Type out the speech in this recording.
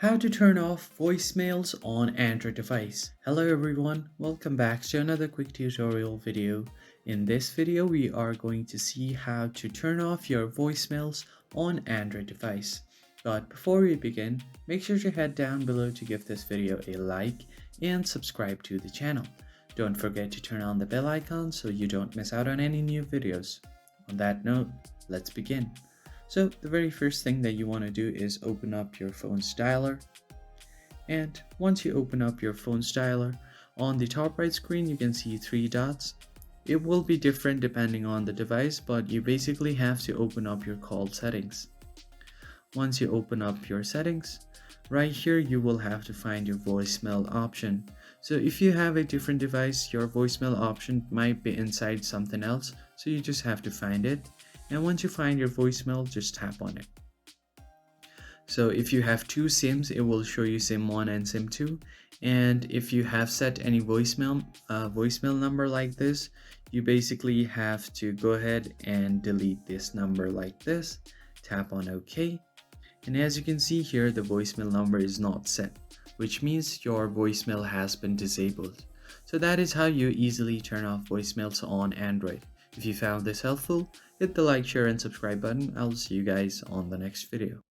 How to turn off voicemails on Android device. Hello everyone, welcome back to another quick tutorial video. In this video we are going to see how to turn off your voicemails on Android device. But before we begin, make sure to head down below to give this video a like and subscribe to the channel. Don't forget to turn on the bell icon so you don't miss out on any new videos. On that note, let's begin. So the very first thing that you want to do is open up your phone's dialer. And once you open up your phone's dialer, on the top right screen you can see three dots. It will be different depending on the device, but you basically have to open up your call settings. Once you open up your settings, right here you will have to find your voicemail option. So if you have a different device, your voicemail option might be inside something else, so you just have to find it. And once you find your voicemail, just tap on it. So if you have two SIMs, it will show you SIM 1 and SIM 2. And if you have set any voicemail number like this, you basically have to go ahead and delete this number like this. Tap on OK. And as you can see here, the voicemail number is not set, which means your voicemail has been disabled. So that is how you easily turn off voicemails on Android. If you found this helpful, hit the like, share, and subscribe button. I'll see you guys on the next video.